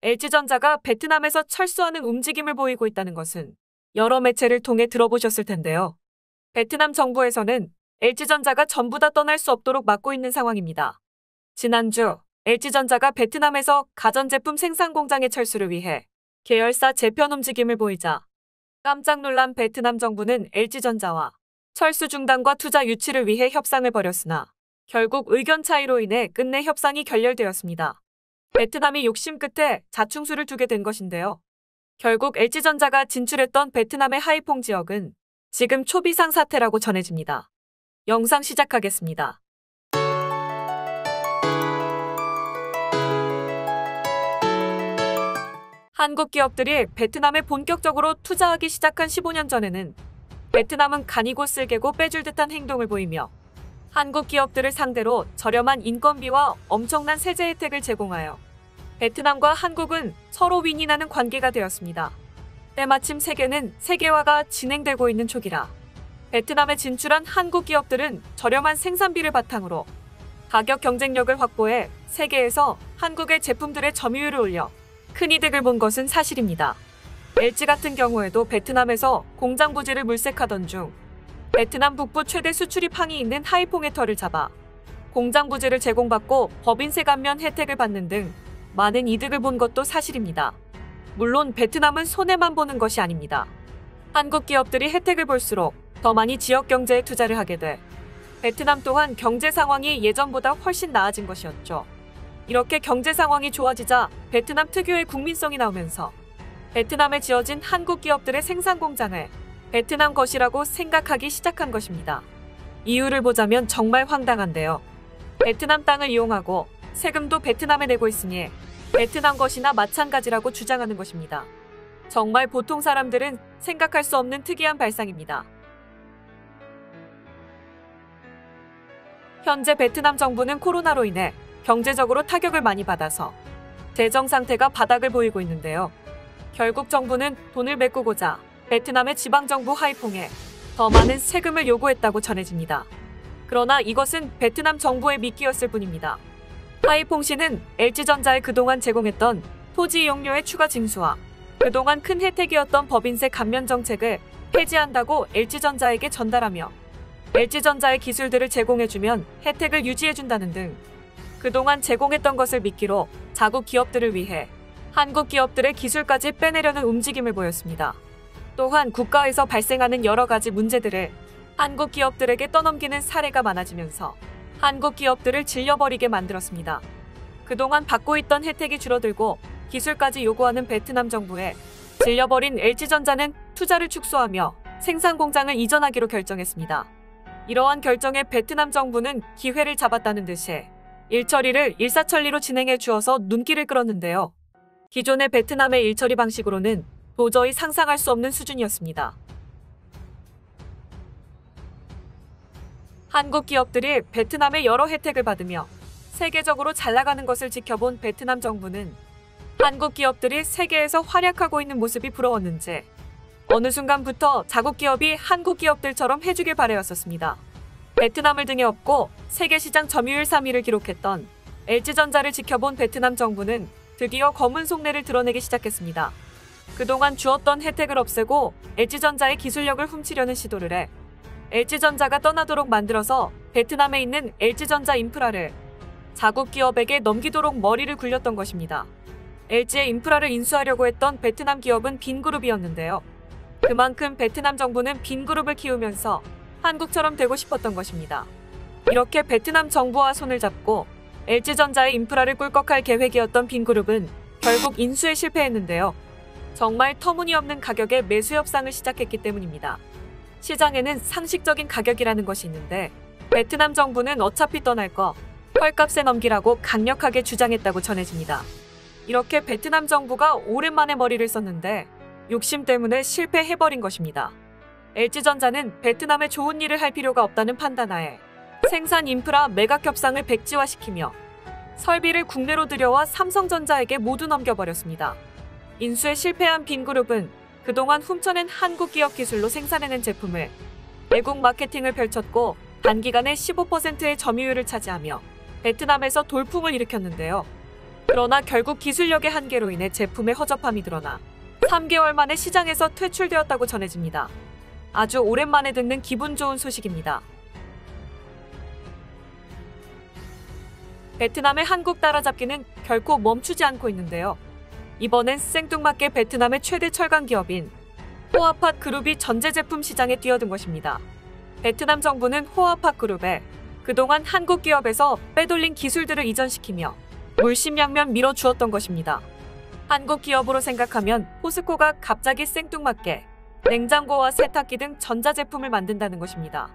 LG전자가 베트남에서 철수하는 움직임을 보이고 있다는 것은 여러 매체를 통해 들어보셨을 텐데요. 베트남 정부에서는 LG전자가 전부 다 떠날 수 없도록 막고 있는 상황입니다. 지난주 LG전자가 베트남에서 가전제품 생산 공장의 철수를 위해 계열사 재편 움직임을 보이자 깜짝 놀란 베트남 정부는 LG전자와 철수 중단과 투자 유치를 위해 협상을 벌였으나 결국 의견 차이로 인해 끝내 협상이 결렬되었습니다. 베트남이 욕심 끝에 자충수를 두게 된 것인데요. 결국 LG전자가 진출했던 베트남의 하이퐁 지역은 지금 초비상 사태라고 전해집니다. 영상 시작하겠습니다. 한국 기업들이 베트남에 본격적으로 투자하기 시작한 15년 전에는 베트남은 간이고 쓸개고 빼줄 듯한 행동을 보이며 한국 기업들을 상대로 저렴한 인건비와 엄청난 세제 혜택을 제공하여 베트남과 한국은 서로 윈윈하는 관계가 되었습니다. 때마침 세계는 세계화가 진행되고 있는 초기라 베트남에 진출한 한국 기업들은 저렴한 생산비를 바탕으로 가격 경쟁력을 확보해 세계에서 한국의 제품들의 점유율을 올려 큰 이득을 본 것은 사실입니다. LG 같은 경우에도 베트남에서 공장 부지를 물색하던 중 베트남 북부 최대 수출입 항이 있는 하이퐁의 터를 잡아 공장 부지를 제공받고 법인세 감면 혜택을 받는 등 많은 이득을 본 것도 사실입니다. 물론 베트남은 손해만 보는 것이 아닙니다. 한국 기업들이 혜택을 볼수록 더 많이 지역 경제에 투자를 하게 돼 베트남 또한 경제 상황이 예전보다 훨씬 나아진 것이었죠. 이렇게 경제 상황이 좋아지자 베트남 특유의 국민성이 나오면서 베트남에 지어진 한국 기업들의 생산 공장을 베트남 것이라고 생각하기 시작한 것입니다. 이유를 보자면 정말 황당한데요. 베트남 땅을 이용하고 세금도 베트남에 내고 있으니 베트남 것이나 마찬가지라고 주장하는 것입니다. 정말 보통 사람들은 생각할 수 없는 특이한 발상입니다. 현재 베트남 정부는 코로나로 인해 경제적으로 타격을 많이 받아서 재정 상태가 바닥을 보이고 있는데요. 결국 정부는 돈을 메꾸고자 베트남의 지방정부 하이퐁에 더 많은 세금을 요구했다고 전해집니다. 그러나 이것은 베트남 정부의 미끼였을 뿐입니다. 하이퐁시는 LG전자에 그동안 제공했던 토지 이용료의 추가 징수와 그동안 큰 혜택이었던 법인세 감면 정책을 폐지한다고 LG전자에게 전달하며 LG전자의 기술들을 제공해주면 혜택을 유지해준다는 등 그동안 제공했던 것을 미끼로 자국 기업들을 위해 한국 기업들의 기술까지 빼내려는 움직임을 보였습니다. 또한 국가에서 발생하는 여러 가지 문제들을 한국 기업들에게 떠넘기는 사례가 많아지면서 한국 기업들을 질려버리게 만들었습니다. 그동안 받고 있던 혜택이 줄어들고 기술까지 요구하는 베트남 정부에 질려버린 LG전자는 투자를 축소하며 생산 공장을 이전하기로 결정했습니다. 이러한 결정에 베트남 정부는 기회를 잡았다는 듯이 일처리를 일사천리로 진행해 주어서 눈길을 끌었는데요. 기존의 베트남의 일처리 방식으로는 도저히 상상할 수 없는 수준이었습니다. 한국 기업들이 베트남의 여러 혜택을 받으며 세계적으로 잘 나가는 것을 지켜본 베트남 정부는 한국 기업들이 세계에서 활약하고 있는 모습이 부러웠는지 어느 순간부터 자국 기업이 한국 기업들처럼 해주길 바라였었습니다. 베트남을 등에 업고 세계 시장 점유율 3위를 기록했던 LG전자를 지켜본 베트남 정부는 드디어 검은 속내를 드러내기 시작했습니다. 그동안 주었던 혜택을 없애고 LG전자의 기술력을 훔치려는 시도를 해 LG전자가 떠나도록 만들어서 베트남에 있는 LG전자 인프라를 자국 기업에게 넘기도록 머리를 굴렸던 것입니다. LG의 인프라를 인수하려고 했던 베트남 기업은 빈그룹이었는데요. 그만큼 베트남 정부는 빈그룹을 키우면서 한국처럼 되고 싶었던 것입니다. 이렇게 베트남 정부와 손을 잡고 LG전자의 인프라를 꿀꺽할 계획이었던 빈그룹은 결국 인수에 실패했는데요. 정말 터무니없는 가격에 매수 협상을 시작했기 때문입니다. 시장에는 상식적인 가격이라는 것이 있는데 베트남 정부는 어차피 떠날 거 헐값에 넘기라고 강력하게 주장했다고 전해집니다. 이렇게 베트남 정부가 오랜만에 머리를 썼는데 욕심 때문에 실패해버린 것입니다. LG전자는 베트남에 좋은 일을 할 필요가 없다는 판단하에 생산 인프라 매각 협상을 백지화시키며 설비를 국내로 들여와 삼성전자에게 모두 넘겨버렸습니다. 인수에 실패한 빈그룹은 그동안 훔쳐낸 한국 기업 기술로 생산해낸 제품을 외국 마케팅을 펼쳤고 단기간에 15%의 점유율을 차지하며 베트남에서 돌풍을 일으켰는데요. 그러나 결국 기술력의 한계로 인해 제품의 허접함이 드러나 3개월 만에 시장에서 퇴출되었다고 전해집니다. 아주 오랜만에 듣는 기분 좋은 소식입니다. 베트남의 한국 따라잡기는 결코 멈추지 않고 있는데요. 이번엔 생뚱맞게 베트남의 최대 철강 기업인 호아팟 그룹이 전제 제품 시장에 뛰어든 것입니다. 베트남 정부는 호아팟 그룹에 그동안 한국 기업에서 빼돌린 기술들을 이전시키며 물심양면 밀어주었던 것입니다. 한국 기업으로 생각하면 포스코가 갑자기 생뚱맞게 냉장고와 세탁기 등 전자제품을 만든다는 것입니다.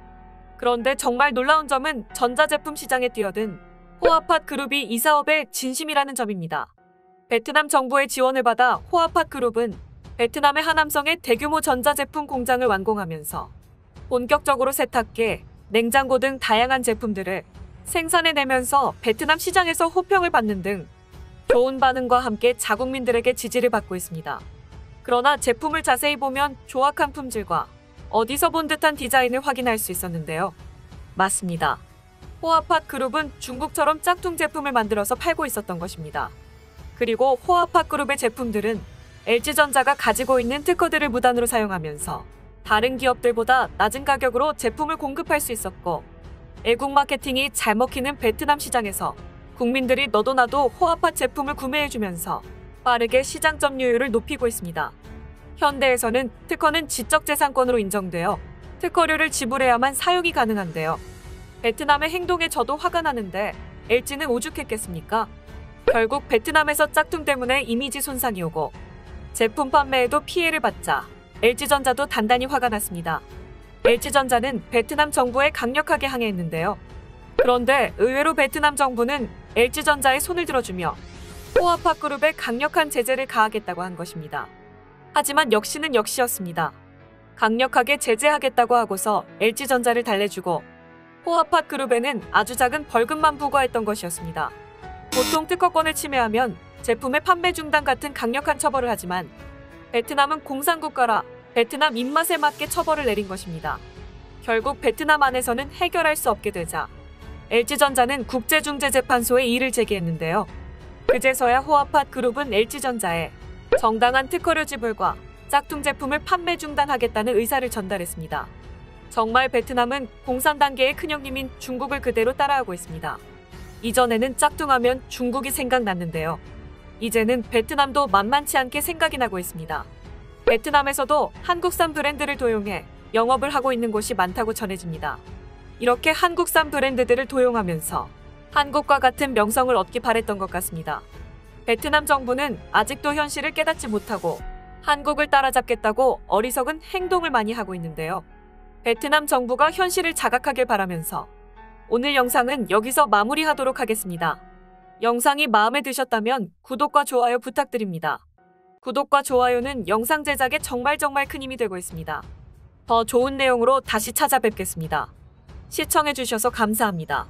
그런데 정말 놀라운 점은 전자제품 시장에 뛰어든 호아팟 그룹이 이 사업에 진심이라는 점입니다. 베트남 정부의 지원을 받아 호아팟 그룹은 베트남의 하남성의 대규모 전자제품 공장을 완공하면서 본격적으로 세탁기, 냉장고 등 다양한 제품들을 생산해내면서 베트남 시장에서 호평을 받는 등 좋은 반응과 함께 자국민들에게 지지를 받고 있습니다. 그러나 제품을 자세히 보면 조악한 품질과 어디서 본 듯한 디자인을 확인할 수 있었는데요. 맞습니다. 호아팟 그룹은 중국처럼 짝퉁 제품을 만들어서 팔고 있었던 것입니다. 그리고 호아팟 그룹의 제품들은 LG전자가 가지고 있는 특허들을 무단으로 사용하면서 다른 기업들보다 낮은 가격으로 제품을 공급할 수 있었고, 애국 마케팅이 잘 먹히는 베트남 시장에서 국민들이 너도 나도 호아팟 제품을 구매해주면서 빠르게 시장 점유율을 높이고 있습니다. 현대에서는 특허는 지적재산권으로 인정되어 특허료를 지불해야만 사용이 가능한데요. 베트남의 행동에 저도 화가 나는데 LG는 오죽했겠습니까? 결국 베트남에서 짝퉁 때문에 이미지 손상이 오고 제품 판매에도 피해를 받자 LG전자도 단단히 화가 났습니다. LG전자는 베트남 정부에 강력하게 항의했는데요. 그런데 의외로 베트남 정부는 LG전자의 손을 들어주며 호아팟 그룹에 강력한 제재를 가하겠다고 한 것입니다. 하지만 역시는 역시였습니다. 강력하게 제재하겠다고 하고서 LG전자를 달래주고 호아팟 그룹에는 아주 작은 벌금만 부과했던 것이었습니다. 보통 특허권을 침해하면 제품의 판매 중단 같은 강력한 처벌을 하지만 베트남은 공산국가라 베트남 입맛에 맞게 처벌을 내린 것입니다. 결국 베트남 안에서는 해결할 수 없게 되자 LG전자는 국제중재재판소에 이의를 제기했는데요. 그제서야 호아팟 그룹은 LG전자에 정당한 특허료 지불과 짝퉁 제품을 판매 중단하겠다는 의사를 전달했습니다. 정말 베트남은 공산 단계의 큰형님인 중국을 그대로 따라하고 있습니다. 이전에는 짝퉁하면 중국이 생각났는데요. 이제는 베트남도 만만치 않게 생각이 나고 있습니다. 베트남에서도 한국산 브랜드를 도용해 영업을 하고 있는 곳이 많다고 전해집니다. 이렇게 한국산 브랜드들을 도용하면서 한국과 같은 명성을 얻기 바랬던 것 같습니다. 베트남 정부는 아직도 현실을 깨닫지 못하고 한국을 따라잡겠다고 어리석은 행동을 많이 하고 있는데요. 베트남 정부가 현실을 자각하길 바라면서 오늘 영상은 여기서 마무리하도록 하겠습니다. 영상이 마음에 드셨다면 구독과 좋아요 부탁드립니다. 구독과 좋아요는 영상 제작에 정말 큰 힘이 되고 있습니다. 더 좋은 내용으로 다시 찾아뵙겠습니다. 시청해주셔서 감사합니다.